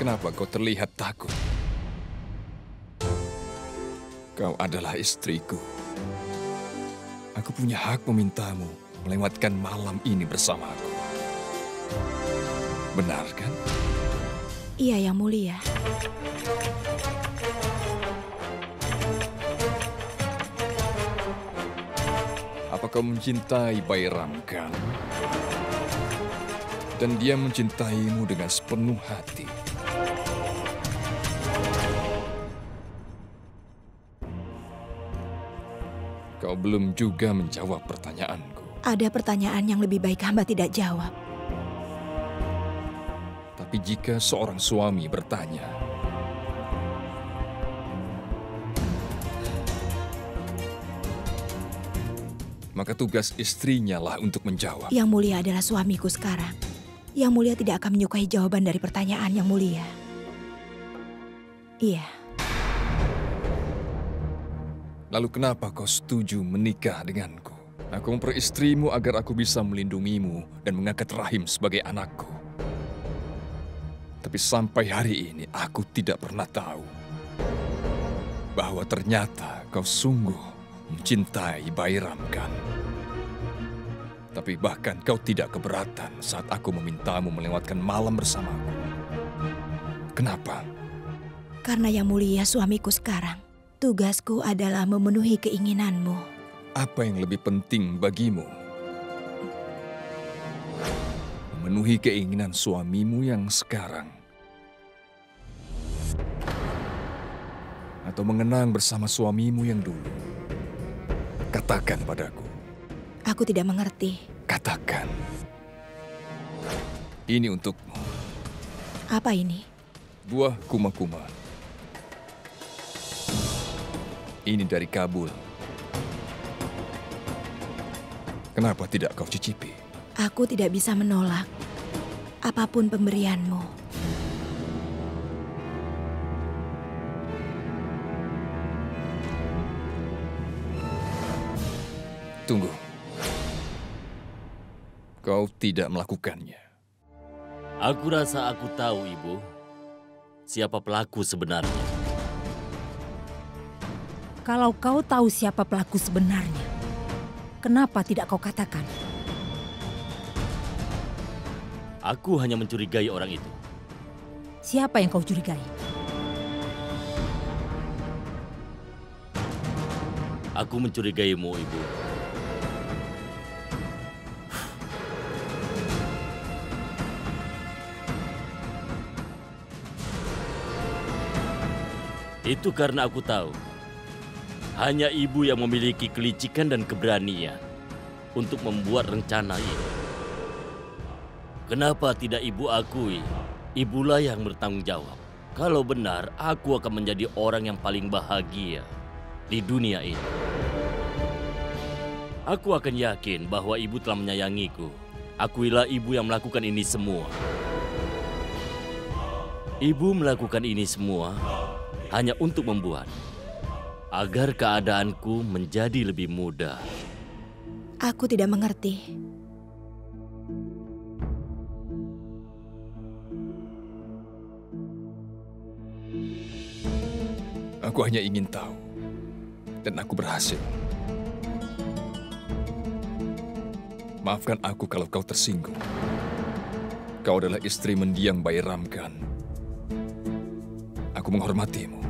kenapa kau terlihat takut? Kau adalah istriku. Aku punya hak memintamu melewatkan malam ini bersamaku. Benar kan? Iya, Yang Mulia. Apa kau mencintai Bairam kan? Dan dia mencintaimu dengan sepenuh hati. Kau belum juga menjawab pertanyaanku. Ada pertanyaan yang lebih baik hamba tidak jawab. Tapi jika seorang suami bertanya, maka tugas istrinya lah untuk menjawab. Yang Mulia adalah suamiku sekarang. Yang Mulia tidak akan menyukai jawaban dari pertanyaan Yang Mulia. Iya. Lalu kenapa kau setuju menikah denganku? Aku memperistrimu agar aku bisa melindungimu dan mengangkat rahim sebagai anakku. Tapi sampai hari ini aku tidak pernah tahu bahwa ternyata kau sungguh mencintai Bairam kan? Tapi bahkan kau tidak keberatan saat aku memintamu melewatkan malam bersamaku. Kenapa? Karena Yang Mulia suamiku sekarang. Tugasku adalah memenuhi keinginanmu. Apa yang lebih penting bagimu? Memenuhi keinginan suamimu yang sekarang? Atau mengenang bersama suamimu yang dulu? Katakan padaku. Aku tidak mengerti. Katakan. Ini untukmu. Apa ini? Buah kuma-kuma. Ini dari Kabul. Kenapa tidak kau cicipi? Aku tidak bisa menolak apapun pemberianmu. Tunggu. Kau tidak melakukannya. Aku rasa aku tahu, Ibu, siapa pelaku sebenarnya. Kalau kau tahu siapa pelaku sebenarnya, kenapa tidak kau katakan? Aku hanya mencurigai orang itu. Siapa yang kau curigai? Aku mencurigaimu, Ibu. Itu karena aku tahu hanya Ibu yang memiliki kelicikan dan keberanian untuk membuat rencana ini. Kenapa tidak Ibu akui? Ibulah yang bertanggung jawab. Kalau benar, aku akan menjadi orang yang paling bahagia di dunia ini. Aku akan yakin bahwa Ibu telah menyayangiku. Akuilah Ibu yang melakukan ini semua. Ibu melakukan ini semua hanya untuk membuat agar keadaanku menjadi lebih mudah. Aku tidak mengerti. Aku hanya ingin tahu. Dan aku berhasil. Maafkan aku kalau kau tersinggung. Kau adalah istri mendiang Bairam kan? Aku menghormatimu.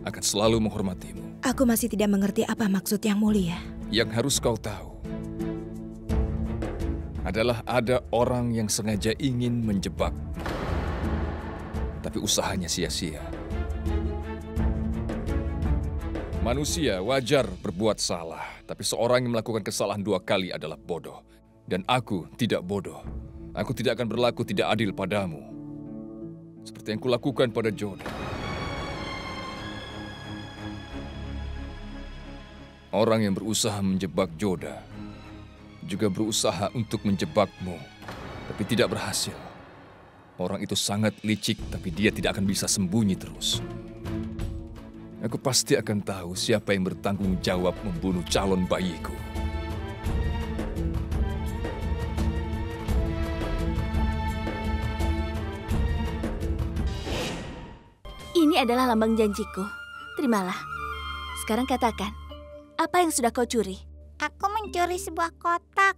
Akan selalu menghormatimu. Aku masih tidak mengerti apa maksud Yang Mulia. Yang harus kau tahu adalah ada orang yang sengaja ingin menjebak. Tapi usahanya sia-sia. Manusia wajar berbuat salah, tapi seorang yang melakukan kesalahan 2 kali adalah bodoh. Dan aku tidak bodoh. Aku tidak akan berlaku tidak adil padamu. Seperti yang kulakukan pada Joda. Orang yang berusaha menjebak Joda juga berusaha untuk menjebakmu, tapi tidak berhasil. Orang itu sangat licik, tapi dia tidak akan bisa sembunyi terus. Aku pasti akan tahu siapa yang bertanggung jawab membunuh calon bayiku. Ini adalah lambang janjiku. Terimalah. Sekarang katakan, apa yang sudah kau curi? Aku mencuri sebuah kotak.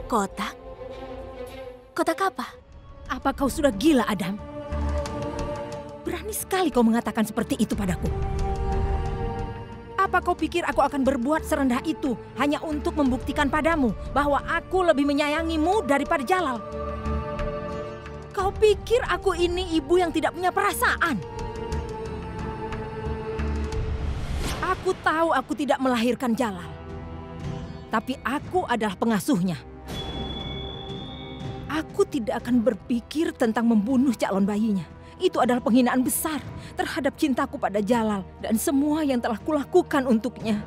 Kotak? Kotak apa? Apa kau sudah gila, Adam? Berani sekali kau mengatakan seperti itu padaku. Apa kau pikir aku akan berbuat serendah itu hanya untuk membuktikan padamu bahwa aku lebih menyayangimu daripada Jalal? Kau pikir aku ini ibu yang tidak punya perasaan? Aku tahu aku tidak melahirkan Jalal. Tapi aku adalah pengasuhnya. Aku tidak akan berpikir tentang membunuh calon bayinya. Itu adalah penghinaan besar terhadap cintaku pada Jalal dan semua yang telah kulakukan untuknya.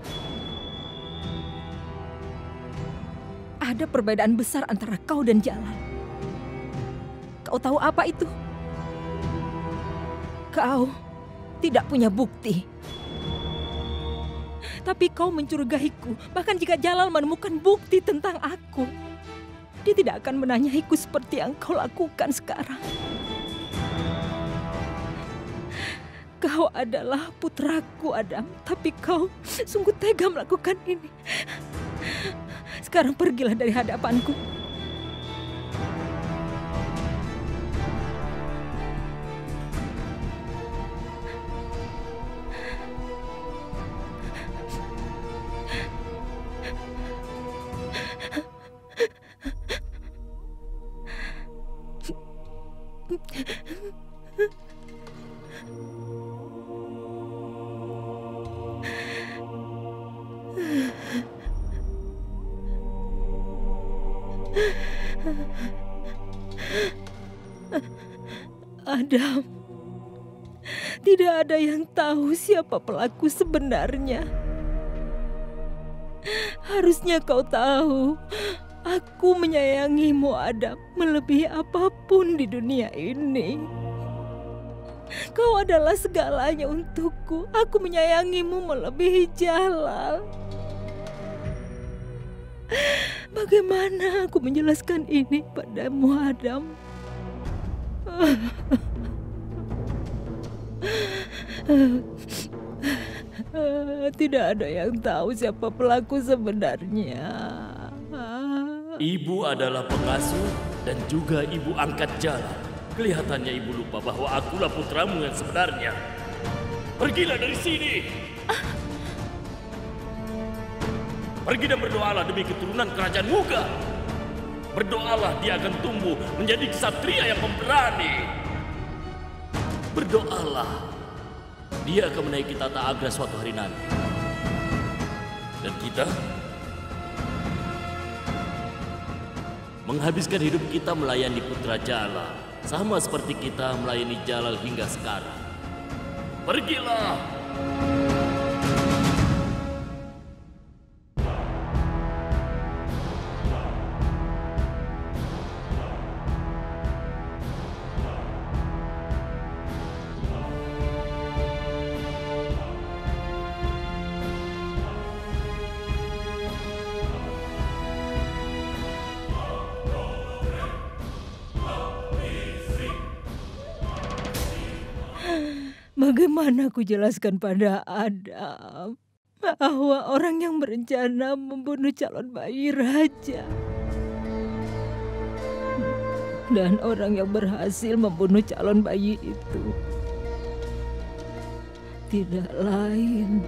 Ada perbedaan besar antara kau dan Jalal. Kau tahu apa itu? Kau tidak punya bukti. Tapi kau mencurigaiku, bahkan jika Jalal menemukan bukti tentang aku, dia tidak akan menanyaiku seperti yang kau lakukan sekarang. Kau adalah putraku, Adam, tapi kau sungguh tega melakukan ini. Sekarang pergilah dari hadapanku. Adam, tidak ada yang tahu siapa pelaku sebenarnya. Harusnya kau tahu, aku menyayangimu, Adam, melebihi apapun di dunia ini. Kau adalah segalanya untukku. Aku menyayangimu melebihi Jalal. Bagaimana aku menjelaskan ini padamu, Adam? Tidak ada yang tahu siapa pelaku sebenarnya. Ibu adalah pengasuh dan juga ibu angkat Jalal. Kelihatannya ibu lupa bahwa akulah putramu yang sebenarnya. Pergilah dari sini. Pergi dan berdoalah demi keturunan kerajaan Muga. Berdoalah dia akan tumbuh menjadi ksatria yang pemberani. Berdoalah dia akan menaiki tata agra suatu hari nanti. Dan kita menghabiskan hidup kita melayani putra Jalal, sama seperti kita melayani Jalal hingga sekarang. Pergilah. Bagaimana aku jelaskan pada Adam bahwa orang yang berencana membunuh calon bayi raja dan orang yang berhasil membunuh calon bayi itu tidak lain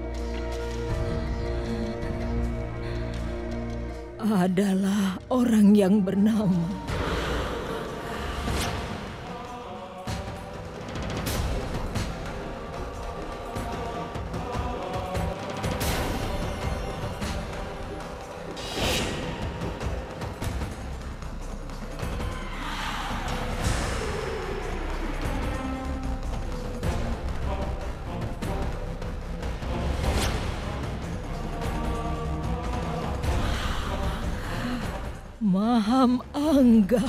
adalah orang yang bernama Maham Angga.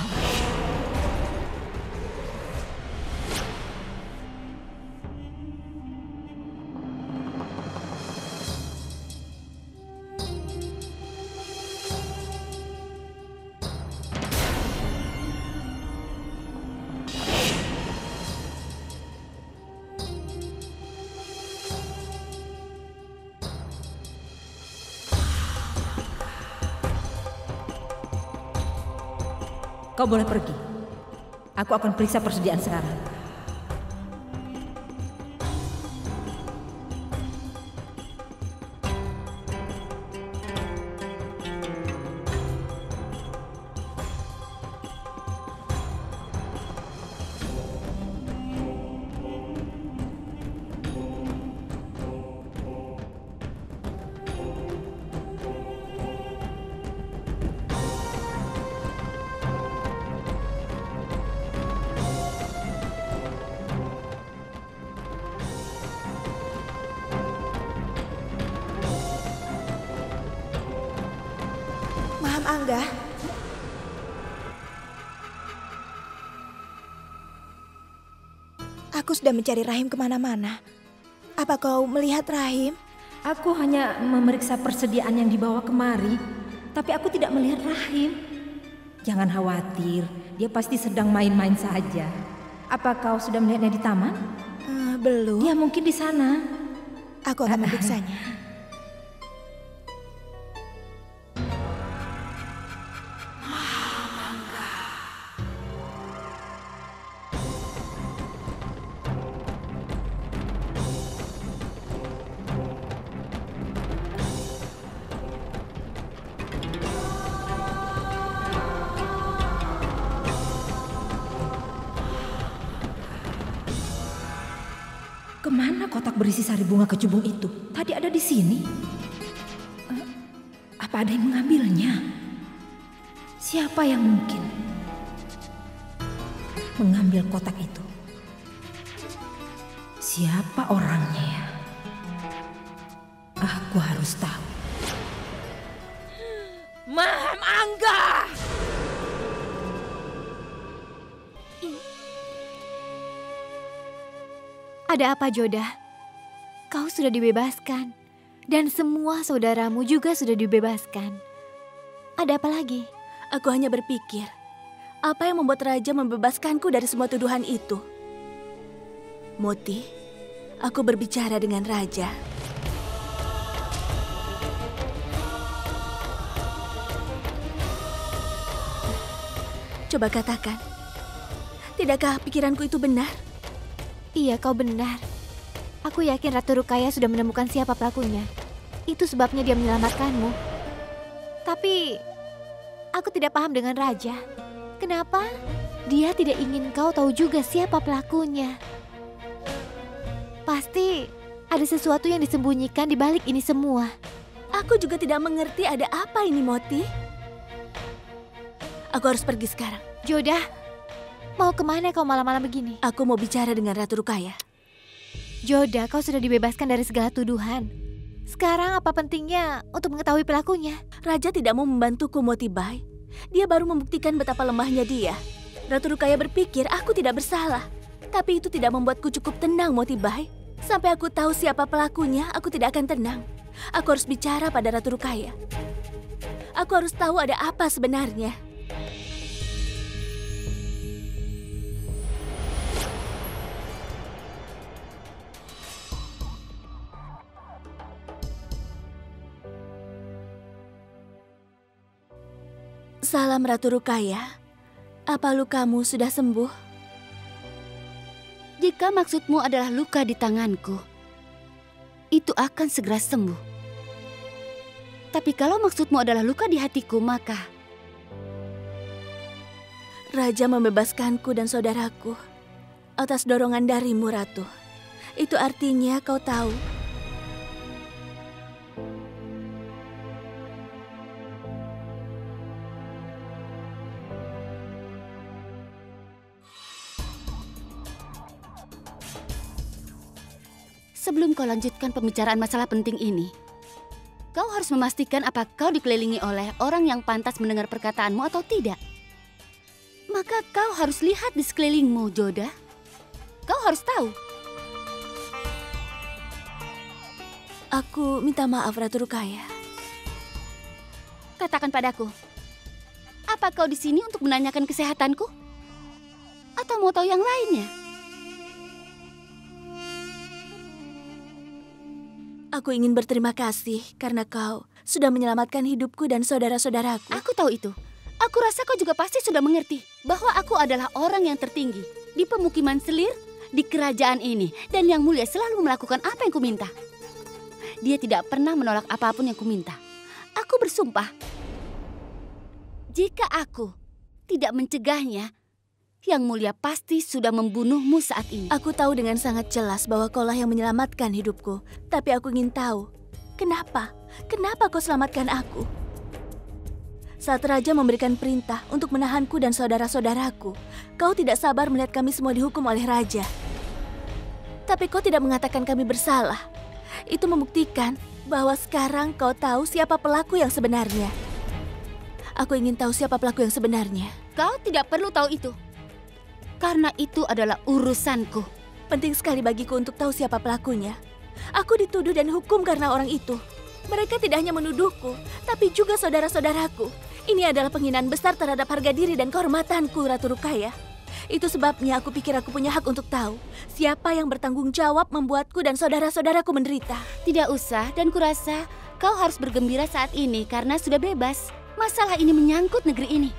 Kau boleh pergi. Aku akan periksa persediaan sekarang. Angga. Aku sudah mencari Rahim kemana-mana. Apa kau melihat Rahim? Aku hanya memeriksa persediaan yang dibawa kemari, tapi aku tidak melihat Rahim. Jangan khawatir, dia pasti sedang main-main saja. Apa kau sudah melihatnya di taman? Belum. Dia mungkin di sana. Aku akan memeriksanya. Kemana kotak berisi sari bunga kecubung itu? Tadi ada di sini. Apa ada yang mengambilnya? Siapa yang mungkin mengambil kotak itu? Siapa orangnya ya? Aku harus tahu. Maham Angga! Ada apa, Joda? Kau sudah dibebaskan. Dan semua saudaramu juga sudah dibebaskan. Ada apa lagi? Aku hanya berpikir, apa yang membuat Raja membebaskanku dari semua tuduhan itu? Moti, aku berbicara dengan Raja. Coba katakan, tidakkah pikiranku itu benar? Iya, kau benar. Aku yakin Ratu Rukaya sudah menemukan siapa pelakunya. Itu sebabnya dia menyelamatkanmu. Tapi, aku tidak paham dengan Raja. Kenapa dia tidak ingin kau tahu juga siapa pelakunya? Pasti ada sesuatu yang disembunyikan di balik ini semua. Aku juga tidak mengerti ada apa ini, Moti. Aku harus pergi sekarang. Joda, mau kemana kau malam-malam begini? Aku mau bicara dengan Ratu Rukaya. Joda, kau sudah dibebaskan dari segala tuduhan. Sekarang apa pentingnya untuk mengetahui pelakunya? Raja tidak mau membantuku, Motibai. Dia baru membuktikan betapa lemahnya dia. Ratu Rukaya berpikir aku tidak bersalah. Tapi itu tidak membuatku cukup tenang, Motibai. Sampai aku tahu siapa pelakunya, aku tidak akan tenang. Aku harus bicara pada Ratu Rukaya. Aku harus tahu ada apa sebenarnya. Salam Ratu Rukaya. Apa lukamu sudah sembuh? Jika maksudmu adalah luka di tanganku, itu akan segera sembuh. Tapi kalau maksudmu adalah luka di hatiku, maka Raja membebaskanku dan saudaraku atas dorongan darimu, Ratu. Itu artinya kau tahu. sebelum kau lanjutkan pembicaraan masalah penting ini, kau harus memastikan apa kau dikelilingi oleh orang yang pantas mendengar perkataanmu atau tidak. Maka kau harus lihat di sekelilingmu, Joda. Kau harus tahu. Aku minta maaf, Ratu Rukaya. Katakan padaku, apa kau di sini untuk menanyakan kesehatanku? Atau mau tahu yang lainnya? Aku ingin berterima kasih karena kau sudah menyelamatkan hidupku dan saudara-saudaraku. Aku tahu itu. Aku rasa kau juga pasti sudah mengerti bahwa aku adalah orang yang tertinggi di pemukiman selir di kerajaan ini. Dan Yang Mulia selalu melakukan apa yang kuminta. Dia tidak pernah menolak apapun yang kuminta. Aku bersumpah, jika aku tidak mencegahnya, Yang Mulia pasti sudah membunuhmu saat ini. Aku tahu dengan sangat jelas bahwa kaulah yang menyelamatkan hidupku. Tapi aku ingin tahu, kenapa? Kenapa kau selamatkan aku? Saat Raja memberikan perintah untuk menahanku dan saudara-saudaraku, kau tidak sabar melihat kami semua dihukum oleh Raja. Tapi kau tidak mengatakan kami bersalah. Itu membuktikan bahwa sekarang kau tahu siapa pelaku yang sebenarnya. Aku ingin tahu siapa pelaku yang sebenarnya. Kau tidak perlu tahu itu. Karena itu adalah urusanku. Penting sekali bagiku untuk tahu siapa pelakunya. Aku dituduh dan hukum karena orang itu. Mereka tidak hanya menuduhku, tapi juga saudara-saudaraku. Ini adalah penghinaan besar terhadap harga diri dan kehormatanku, Ratu Rukaya. Itu sebabnya aku pikir aku punya hak untuk tahu siapa yang bertanggung jawab membuatku dan saudara-saudaraku menderita. Tidak usah, dan kurasa kau harus bergembira saat ini karena sudah bebas. Masalah ini menyangkut negeri ini.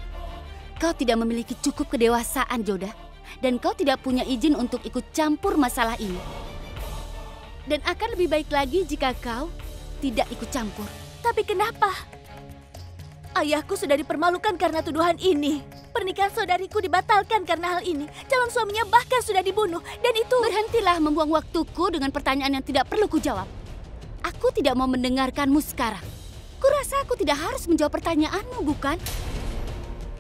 Kau tidak memiliki cukup kedewasaan, Joda. Dan kau tidak punya izin untuk ikut campur masalah ini. Dan akan lebih baik lagi jika kau tidak ikut campur. Tapi kenapa? Ayahku sudah dipermalukan karena tuduhan ini. Pernikahan saudariku dibatalkan karena hal ini. Calon suaminya bahkan sudah dibunuh. Dan itu... Berhentilah membuang waktuku dengan pertanyaan yang tidak perlu kujawab. Aku tidak mau mendengarkanmu sekarang. Kurasa aku tidak harus menjawab pertanyaanmu, bukan?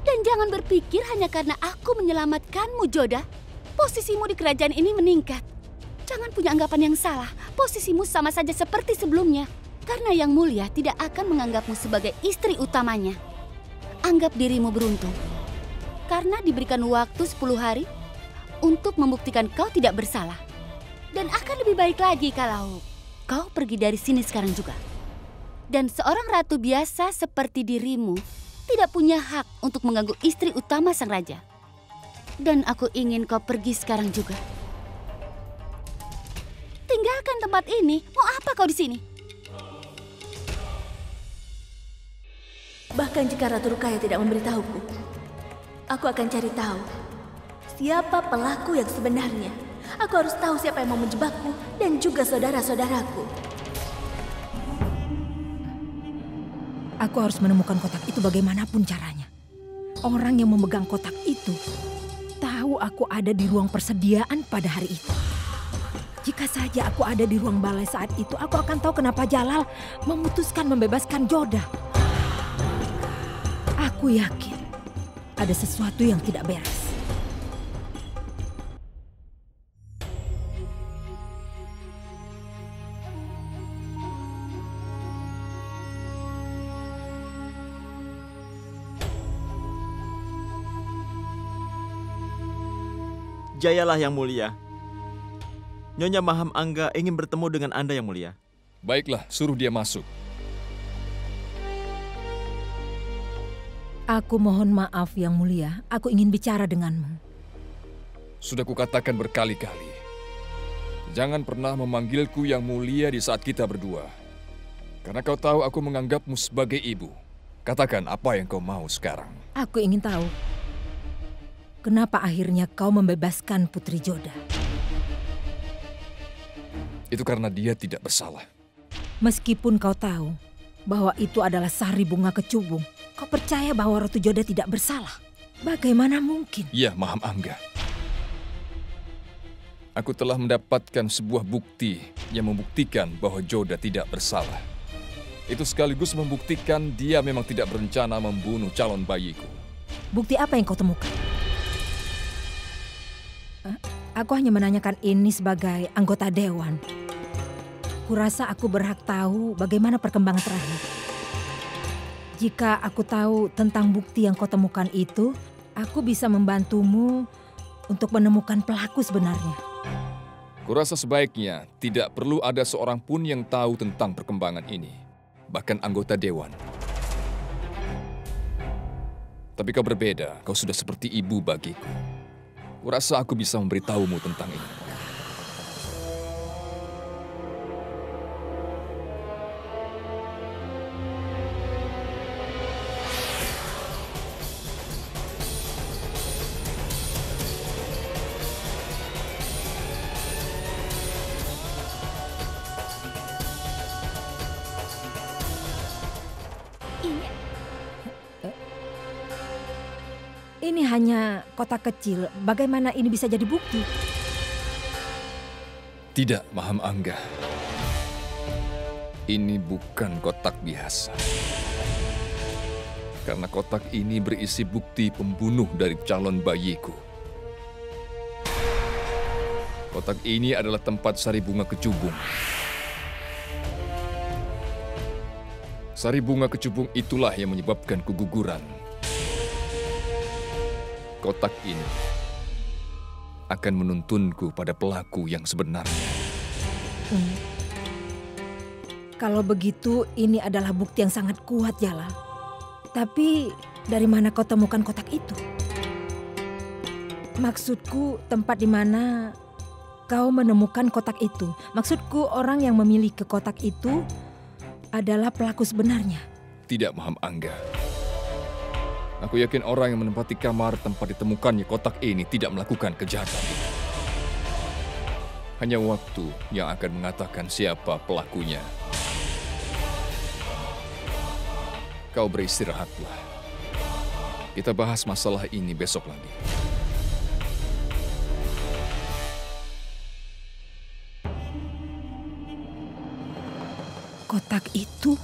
Dan jangan berpikir hanya karena aku menyelamatkanmu, Joda. Posisimu di kerajaan ini meningkat. Jangan punya anggapan yang salah. Posisimu sama saja seperti sebelumnya. Karena Yang Mulia tidak akan menganggapmu sebagai istri utamanya. Anggap dirimu beruntung. Karena diberikan waktu 10 hari untuk membuktikan kau tidak bersalah. Dan akan lebih baik lagi kalau kau pergi dari sini sekarang juga. Dan seorang ratu biasa seperti dirimu tidak punya hak untuk mengganggu istri utama sang raja. Dan aku ingin kau pergi sekarang juga. Tinggalkan tempat ini. Mau apa kau di sini? Bahkan jika Ratu Rukaya tidak memberitahuku, aku akan cari tahu siapa pelaku yang sebenarnya. Aku harus tahu siapa yang mau menjebakku dan juga saudara-saudaraku. Aku harus menemukan kotak itu bagaimanapun caranya. Orang yang memegang kotak itu tahu aku ada di ruang persediaan pada hari itu. Jika saja aku ada di ruang balai saat itu, aku akan tahu kenapa Jalal memutuskan membebaskan Joda. Aku yakin ada sesuatu yang tidak beres. Jayalah Yang Mulia. Nyonya Maham Angga ingin bertemu dengan Anda, Yang Mulia. Baiklah, suruh dia masuk. Aku mohon maaf, Yang Mulia. Aku ingin bicara denganmu. Sudah kukatakan berkali-kali. Jangan pernah memanggilku Yang Mulia di saat kita berdua. Karena kau tahu aku menganggapmu sebagai ibu. Katakan apa yang kau mau sekarang. Aku ingin tahu, kenapa akhirnya kau membebaskan Putri Joda? Itu karena dia tidak bersalah. Meskipun kau tahu bahwa itu adalah sari bunga kecubung, kau percaya bahwa Ratu Joda tidak bersalah? Bagaimana mungkin? Iya, Maham Angga. Aku telah mendapatkan sebuah bukti yang membuktikan bahwa Joda tidak bersalah. Itu sekaligus membuktikan dia memang tidak berencana membunuh calon bayiku. Bukti apa yang kau temukan? Aku hanya menanyakan ini sebagai anggota dewan. Kurasa aku berhak tahu bagaimana perkembangan terakhir. Jika aku tahu tentang bukti yang kau temukan itu, aku bisa membantumu untuk menemukan pelaku sebenarnya. Kurasa sebaiknya tidak perlu ada seorang pun yang tahu tentang perkembangan ini. Bahkan anggota dewan. Tapi kau berbeda, kau sudah seperti ibu bagiku. Kurasa aku bisa memberitahumu tentang ini. ini? Ini hanya kotak kecil. Bagaimana ini bisa jadi bukti? Tidak, Maham Angga. Ini bukan kotak biasa. Karena kotak ini berisi bukti pembunuh dari calon bayiku. Kotak ini adalah tempat sari bunga kecubung. Sari bunga kecubung itulah yang menyebabkan keguguran. Kotak ini akan menuntunku pada pelaku yang sebenarnya. Kalau begitu, ini adalah bukti yang sangat kuat, Jalal. Tapi, dari mana kau temukan kotak itu? Maksudku, tempat di mana kau menemukan kotak itu. Maksudku, orang yang memiliki kotak itu adalah pelaku sebenarnya. Tidak, Maham Angga. Aku yakin orang yang menempati kamar tempat ditemukannya kotak ini tidak melakukan kejahatan itu. Hanya waktu yang akan mengatakan siapa pelakunya. Kau beristirahatlah. Kita bahas masalah ini besok lagi. Kotak itu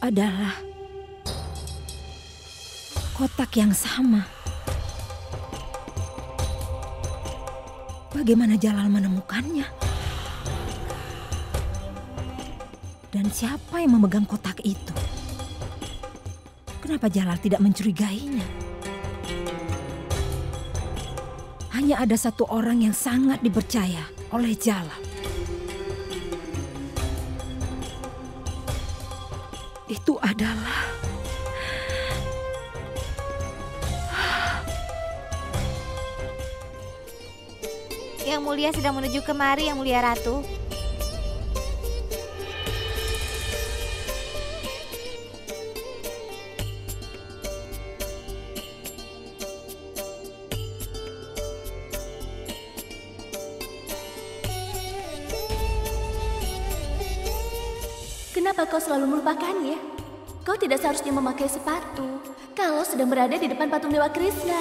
adalah kotak yang sama. Bagaimana Jalal menemukannya? Dan siapa yang memegang kotak itu? Kenapa Jalal tidak mencurigainya? Hanya ada satu orang yang sangat dipercaya oleh Jalal. Itu adalah Yang Mulia sedang menuju kemari, Yang Mulia Ratu. Kenapa kau selalu melupakannya? Kau tidak seharusnya memakai sepatu kalau sedang berada di depan patung Dewa Krishna.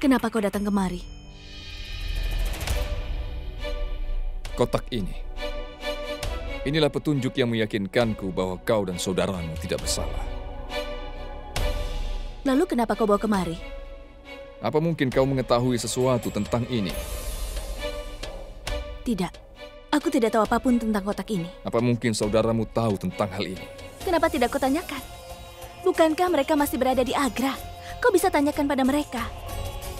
Kenapa kau datang kemari? Kotak ini. Inilah petunjuk yang meyakinkanku bahwa kau dan saudaramu tidak bersalah. Lalu kenapa kau bawa kemari? Apa mungkin kau mengetahui sesuatu tentang ini? Tidak. Aku tidak tahu apapun tentang kotak ini. Apa mungkin saudaramu tahu tentang hal ini? Kenapa tidak kau tanyakan? Bukankah mereka masih berada di Agra? Kau bisa tanyakan pada mereka.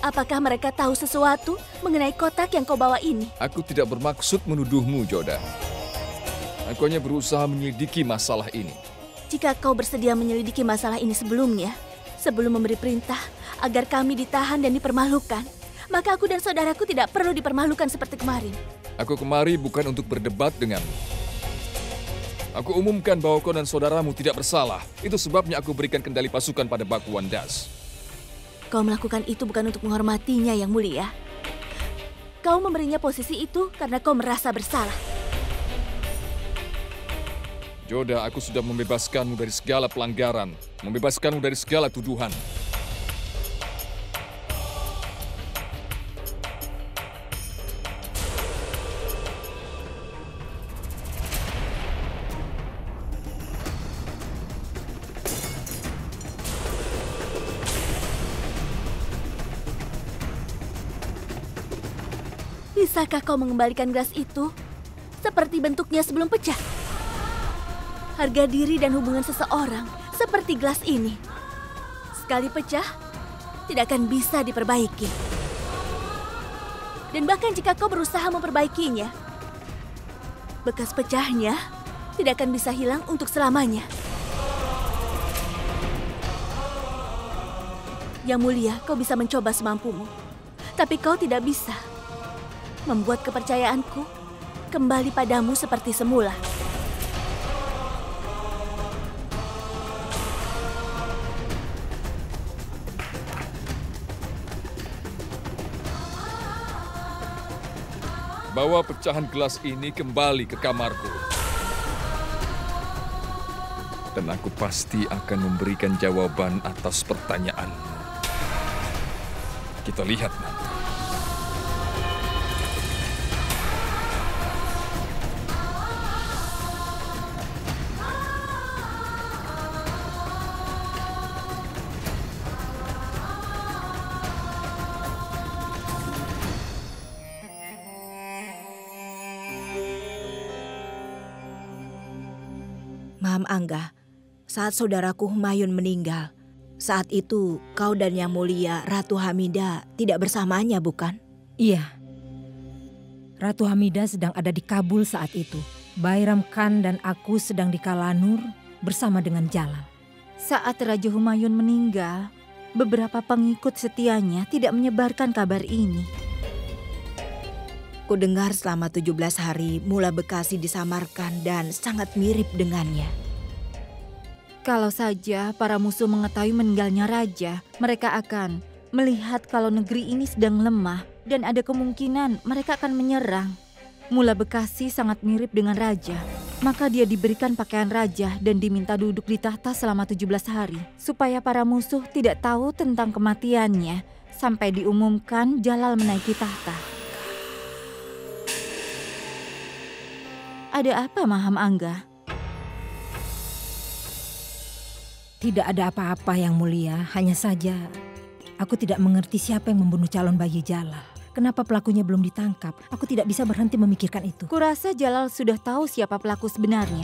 Apakah mereka tahu sesuatu mengenai kotak yang kau bawa ini? Aku tidak bermaksud menuduhmu, Joda. Aku hanya berusaha menyelidiki masalah ini. Jika kau bersedia menyelidiki masalah ini sebelumnya, sebelum memberi perintah agar kami ditahan dan dipermalukan, maka aku dan saudaraku tidak perlu dipermalukan seperti kemarin. Aku kemari bukan untuk berdebat denganmu. Aku umumkan bahwa kau dan saudaramu tidak bersalah. Itu sebabnya aku berikan kendali pasukan pada Bakuan Das. Kau melakukan itu bukan untuk menghormatinya, Yang Mulia. Kau memberinya posisi itu karena kau merasa bersalah. Joda, aku sudah membebaskanmu dari segala pelanggaran, membebaskanmu dari segala tuduhan. Bisakah kau mengembalikan gelas itu seperti bentuknya sebelum pecah? Harga diri dan hubungan seseorang seperti gelas ini. Sekali pecah, tidak akan bisa diperbaiki. Dan bahkan jika kau berusaha memperbaikinya, bekas pecahnya tidak akan bisa hilang untuk selamanya. Yang Mulia, kau bisa mencoba semampumu. Tapi kau tidak bisa membuat kepercayaanku kembali padamu seperti semula. Bawa pecahan gelas ini kembali ke kamarku. Dan aku pasti akan memberikan jawaban atas pertanyaanmu. Kita lihat nanti. Maham Angga, saat saudaraku Humayun meninggal, saat itu kau dan Yang Mulia Ratu Hamidah tidak bersamanya, bukan? Iya. Ratu Hamidah sedang ada di Kabul saat itu. Bairam Khan dan aku sedang di Kalanur bersama dengan Jalal. Saat Raja Humayun meninggal, beberapa pengikut setianya tidak menyebarkan kabar ini. Kudengar selama 17 hari Mula Bekasi disamarkan dan sangat mirip dengannya. Kalau saja para musuh mengetahui meninggalnya raja, mereka akan melihat kalau negeri ini sedang lemah dan ada kemungkinan mereka akan menyerang. Mula Bekasi sangat mirip dengan raja, maka dia diberikan pakaian raja dan diminta duduk di tahta selama 17 hari, supaya para musuh tidak tahu tentang kematiannya sampai diumumkan Jalal menaiki tahta. Ada apa, Maham Angga? Tidak ada apa-apa, Yang Mulia. Hanya saja aku tidak mengerti siapa yang membunuh calon bayi Jalal. Kenapa pelakunya belum ditangkap? Aku tidak bisa berhenti memikirkan itu. Kurasa Jalal sudah tahu siapa pelaku sebenarnya.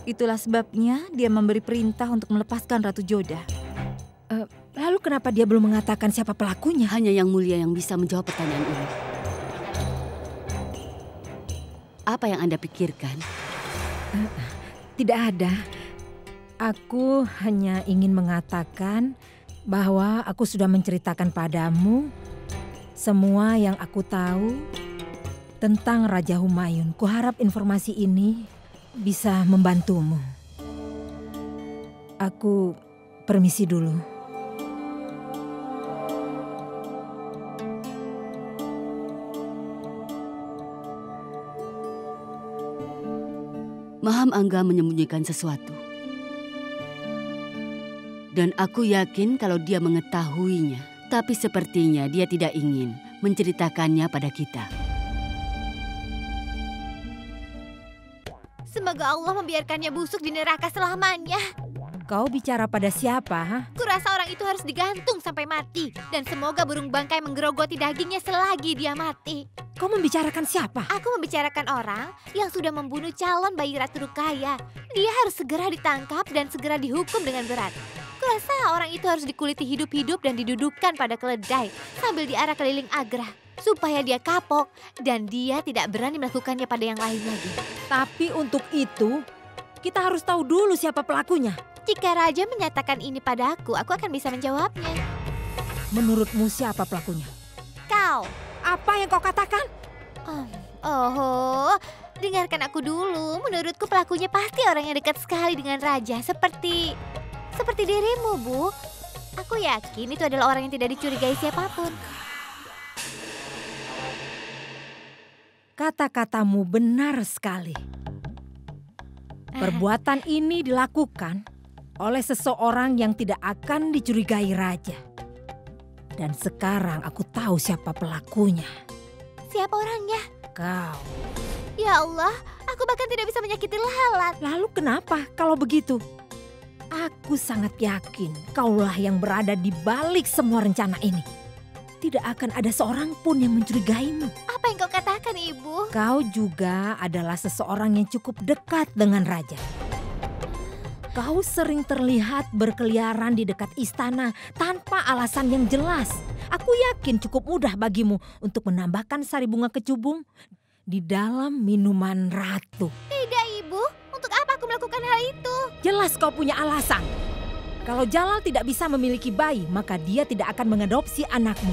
Itulah sebabnya dia memberi perintah untuk melepaskan Ratu Joda. Lalu kenapa dia belum mengatakan siapa pelakunya? Hanya Yang Mulia yang bisa menjawab pertanyaan ini. Apa yang Anda pikirkan? Tidak ada. Aku hanya ingin mengatakan bahwa aku sudah menceritakan padamu semua yang aku tahu tentang Raja Humayun. Kuharap informasi ini bisa membantumu. Aku permisi dulu. Maham Angga menyembunyikan sesuatu. Dan aku yakin kalau dia mengetahuinya. Tapi sepertinya dia tidak ingin menceritakannya pada kita. Semoga Allah membiarkannya busuk di neraka selamanya. Kau bicara pada siapa? Ha? Kurasa orang itu harus digantung sampai mati. Dan semoga burung bangkai menggerogoti dagingnya selagi dia mati. Kau membicarakan siapa? Aku membicarakan orang yang sudah membunuh calon bayi Ratu Rukaya. Dia harus segera ditangkap dan segera dihukum dengan berat. Kurasa orang itu harus dikuliti hidup-hidup dan didudukkan pada keledai sambil diarak keliling Agra. Supaya dia kapok dan dia tidak berani melakukannya pada yang lain lagi. Tapi untuk itu, kita harus tahu dulu siapa pelakunya. Jika Raja menyatakan ini padaku, aku akan bisa menjawabnya. Menurutmu siapa pelakunya? Kau. Apa yang kau katakan? Dengarkan aku dulu. Menurutku pelakunya pasti orang yang dekat sekali dengan Raja. Seperti dirimu, Bu. Aku yakin itu adalah orang yang tidak dicurigai siapapun. Kata-katamu benar sekali. Perbuatan ini dilakukan oleh seseorang yang tidak akan dicurigai Raja. Dan sekarang aku tahu siapa pelakunya. Siapa orangnya? Kau. Ya Allah, aku bahkan tidak bisa menyakiti lalat. Lalu kenapa kalau begitu? Aku sangat yakin kaulah yang berada di balik semua rencana ini. tidak akan ada seorang pun yang mencurigaimu. Apa yang kau katakan, Ibu? Kau juga adalah seseorang yang cukup dekat dengan raja. Kau sering terlihat berkeliaran di dekat istana tanpa alasan yang jelas. Aku yakin cukup mudah bagimu untuk menambahkan sari bunga kecubung di dalam minuman ratu. Tidak, Ibu. Untuk apa aku melakukan hal itu? Jelas kau punya alasan. Kalau Jalal tidak bisa memiliki bayi, maka dia tidak akan mengadopsi anakmu.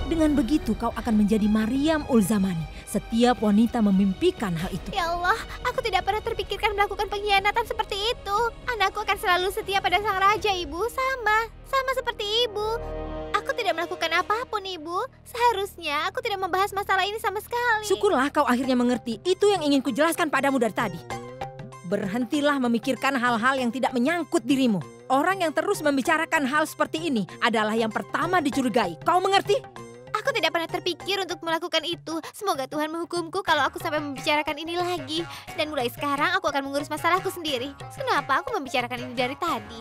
Dengan begitu kau akan menjadi Maryam Ul-Zamani. Setiap wanita memimpikan hal itu. Ya Allah, aku tidak pernah terpikirkan melakukan pengkhianatan seperti itu. Anakku akan selalu setia pada sang raja, Ibu. Sama seperti Ibu. Aku tidak melakukan apapun, Ibu. Seharusnya aku tidak membahas masalah ini sama sekali. Syukurlah kau akhirnya mengerti. Itu yang ingin kujelaskan padamu dari tadi. Berhentilah memikirkan hal-hal yang tidak menyangkut dirimu. Orang yang terus membicarakan hal seperti ini adalah yang pertama dicurigai. Kau mengerti? Aku tidak pernah terpikir untuk melakukan itu. Semoga Tuhan menghukumku kalau aku sampai membicarakan ini lagi. Dan mulai sekarang aku akan mengurus masalahku sendiri. Kenapa aku membicarakan ini dari tadi?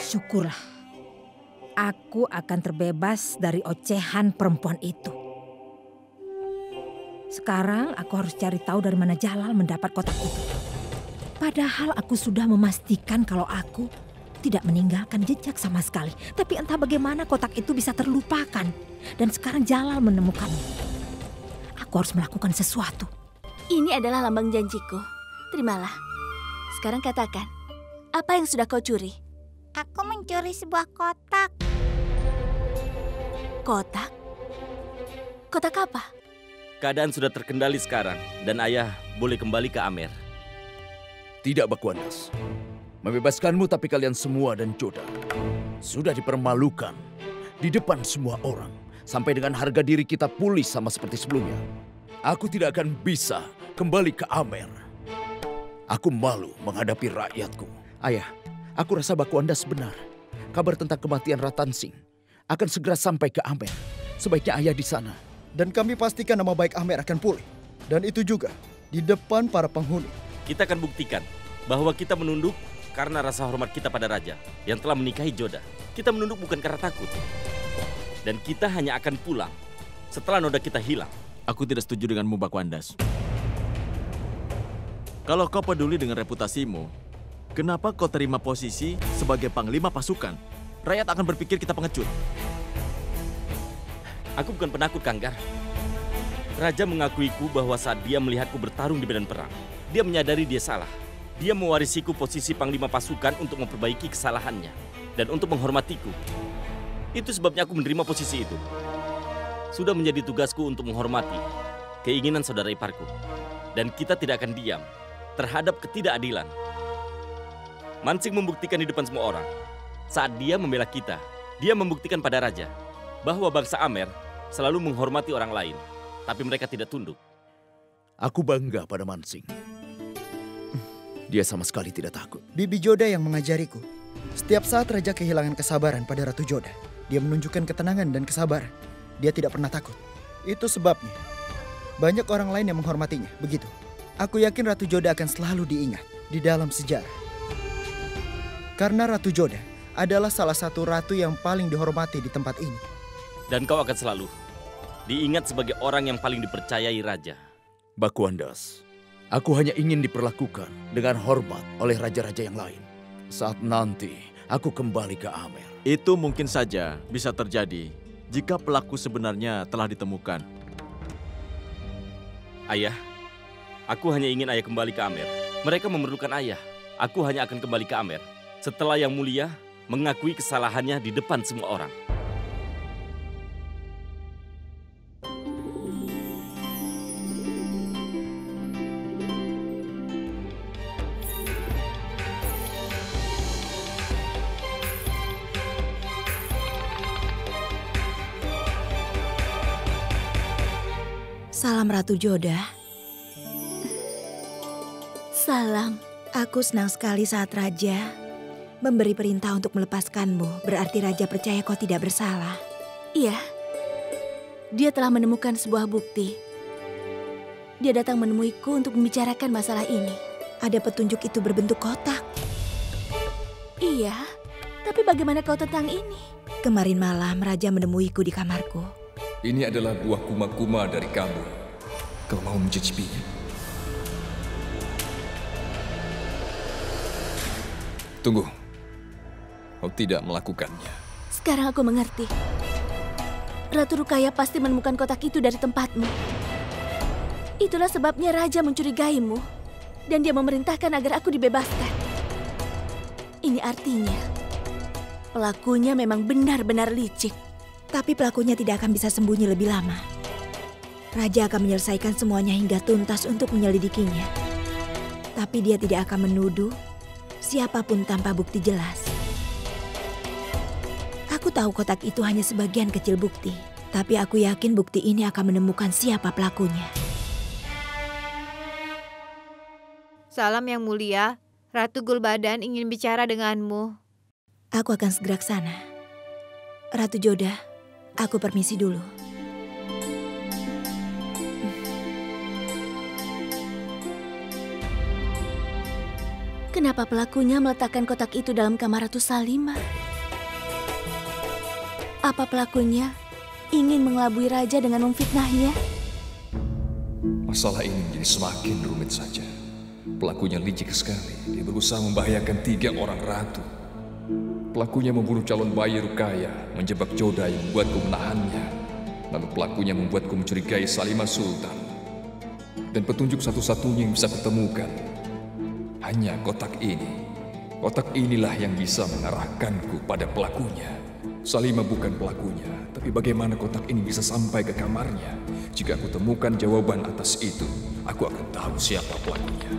Syukurlah. Aku akan terbebas dari ocehan perempuan itu. Sekarang aku harus cari tahu dari mana Jalal mendapat kotak itu. Padahal aku sudah memastikan kalau aku tidak meninggalkan jejak sama sekali. Tapi entah bagaimana kotak itu bisa terlupakan. Dan sekarang Jalal menemukannya. Aku harus melakukan sesuatu. Ini adalah lambang janjiku. Terimalah. Sekarang katakan, apa yang sudah kau curi? Aku mencuri sebuah kotak. Kotak? Kotak apa? Keadaan sudah terkendali sekarang dan ayah boleh kembali ke Amer. Tidak, Bakuandas. Membebaskanmu tapi kalian semua dan Joda sudah dipermalukan di depan semua orang. Sampai dengan harga diri kita pulih sama seperti sebelumnya. Aku tidak akan bisa kembali ke Amer. Aku malu menghadapi rakyatku. Ayah, aku rasa Bakuandas benar. Kabar tentang kematian Ratansing akan segera sampai ke Amer. Sebaiknya ayah di sana. Dan kami pastikan nama baik Amer akan pulih. Dan itu juga di depan para penghuni. Kita akan buktikan bahwa kita menunduk karena rasa hormat kita pada raja yang telah menikahi Joda. Kita menunduk bukan karena takut. Dan kita hanya akan pulang setelah noda kita hilang. Aku tidak setuju denganmu, Bakuandas. Kalau kau peduli dengan reputasimu, kenapa kau terima posisi sebagai panglima pasukan? Rakyat akan berpikir kita pengecut. Aku bukan penakut, Kanggar. Raja mengakuiku bahwa saat dia melihatku bertarung di medan perang, dia menyadari dia salah. Dia mewarisiku posisi panglima pasukan untuk memperbaiki kesalahannya dan untuk menghormatiku. Itu sebabnya aku menerima posisi itu. Sudah menjadi tugasku untuk menghormati keinginan saudara iparku. Dan kita tidak akan diam terhadap ketidakadilan. Mansing membuktikan di depan semua orang. Saat dia membela kita, dia membuktikan pada raja bahwa bangsa Amer selalu menghormati orang lain, tapi mereka tidak tunduk. Aku bangga pada Mansing. Dia sama sekali tidak takut. Bibi Joda yang mengajariku. Setiap saat raja kehilangan kesabaran pada Ratu Joda, dia menunjukkan ketenangan dan kesabaran. Dia tidak pernah takut. Itu sebabnya banyak orang lain yang menghormatinya, begitu. Aku yakin Ratu Joda akan selalu diingat di dalam sejarah. Karena Ratu Joda adalah salah satu ratu yang paling dihormati di tempat ini. Dan kau akan selalu diingat sebagai orang yang paling dipercayai raja. Bakuandas, aku hanya ingin diperlakukan dengan hormat oleh raja-raja yang lain. Saat nanti aku kembali ke Amer. Itu mungkin saja bisa terjadi jika pelaku sebenarnya telah ditemukan. Ayah, aku hanya ingin ayah kembali ke Amer. Mereka memerlukan ayah. Aku hanya akan kembali ke Amer setelah Yang Mulia mengakui kesalahannya di depan semua orang. Salam Ratu Joda. Salam. Aku senang sekali saat Raja memberi perintah untuk melepaskanmu. Berarti Raja percaya kau tidak bersalah. Iya. Dia telah menemukan sebuah bukti. Dia datang menemuiku untuk membicarakan masalah ini. Ada petunjuk itu berbentuk kotak. Iya, tapi bagaimana kau tentang ini? Kemarin malam Raja menemuiku di kamarku. Ini adalah buah kuma-kuma dari kamu. Kau mau mencicipinya? Tunggu. Kau tidak melakukannya. Sekarang aku mengerti. Ratu Rukaya pasti menemukan kotak itu dari tempatmu. Itulah sebabnya Raja mencurigaimu. Dan dia memerintahkan agar aku dibebaskan. Ini artinya pelakunya memang benar-benar licik. Tapi pelakunya tidak akan bisa sembunyi lebih lama. Raja akan menyelesaikan semuanya hingga tuntas untuk menyelidikinya. Tapi dia tidak akan menuduh siapapun tanpa bukti jelas. Aku tahu kotak itu hanya sebagian kecil bukti. Tapi aku yakin bukti ini akan menemukan siapa pelakunya. Salam Yang Mulia, Ratu Gulbadan ingin bicara denganmu. Aku akan segera ke sana. Ratu Joda, aku permisi dulu. Kenapa pelakunya meletakkan kotak itu dalam kamar Ratu Salimah? Apa pelakunya ingin mengelabui Raja dengan memfitnahnya? Masalah ini menjadi semakin rumit saja. Pelakunya licik sekali. Dia berusaha membahayakan 3 orang ratu. Pelakunya membunuh calon bayi Rukaya, menjebak Joda yang membuatku menahannya. Lalu pelakunya membuatku mencurigai Salimah Sultan. Dan petunjuk satu-satunya yang bisa kutemukan hanya kotak ini. Kotak inilah yang bisa mengarahkanku pada pelakunya. Salimah bukan pelakunya, tapi bagaimana kotak ini bisa sampai ke kamarnya? Jika aku temukan jawaban atas itu, aku akan tahu siapa pelakunya.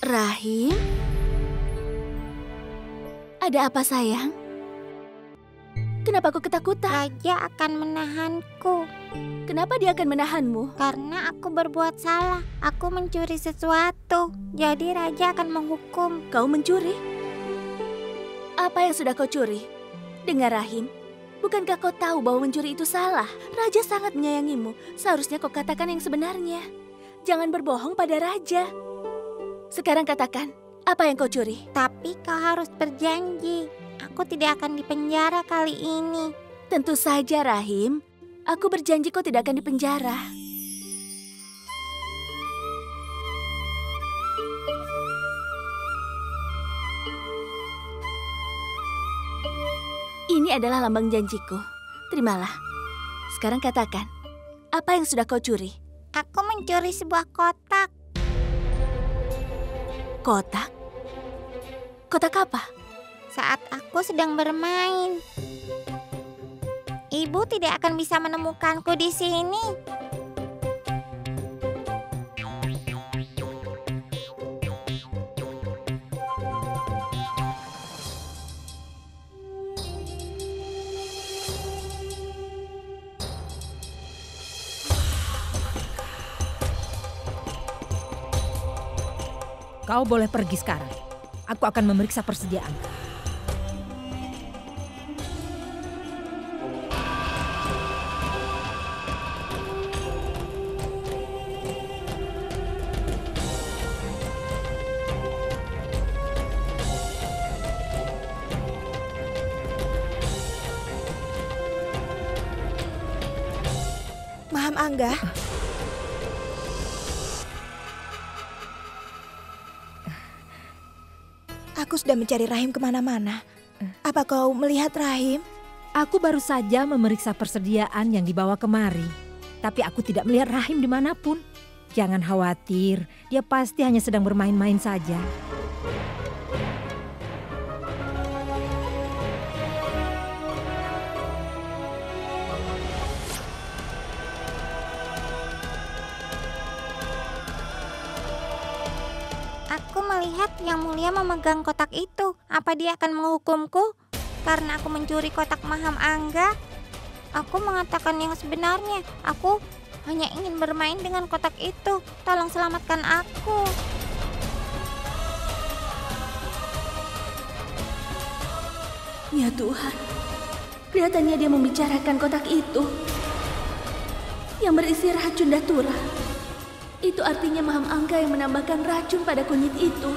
Rahim? Ada apa sayang? Kenapa kau ketakutan? Raja akan menahanku. Kenapa dia akan menahanmu? Karena aku berbuat salah. Aku mencuri sesuatu. Jadi Raja akan menghukum. Kau mencuri? Apa yang sudah kau curi? Dengar Rahim, bukankah kau tahu bahwa mencuri itu salah? Raja sangat menyayangimu. Seharusnya kau katakan yang sebenarnya. Jangan berbohong pada Raja. Sekarang katakan, apa yang kau curi? Tapi kau harus berjanji. Aku tidak akan dipenjara kali ini. Tentu saja, Rahim. Aku berjanji kau tidak akan dipenjara. Ini adalah lambang janjiku. Terimalah. Sekarang katakan, apa yang sudah kau curi? Aku mencuri sebuah kotak. Kotak? Kotak apa? Saat aku sedang bermain. Ibu tidak akan bisa menemukanku di sini. Kau boleh pergi sekarang. Aku akan memeriksa persediaan. Maham Angga. Aku sudah mencari Rahim kemana-mana. Apa kau melihat Rahim? Aku baru saja memeriksa persediaan yang dibawa kemari. Tapi aku tidak melihat Rahim dimanapun. Jangan khawatir, dia pasti hanya sedang bermain-main saja. Aku melihat Yang Mulia memegang kotak itu. Apa dia akan menghukumku? Karena aku mencuri kotak Maham Angga. Aku mengatakan yang sebenarnya. Aku hanya ingin bermain dengan kotak itu. Tolong selamatkan aku. Aku Ya Tuhan, kelihatannya dia membicarakan kotak itu yang berisi racun datura. Itu artinya Maham Angga yang menambahkan racun pada kunyit itu.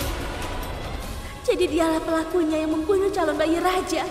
Jadi dialah pelakunya yang membunuh calon bayi raja.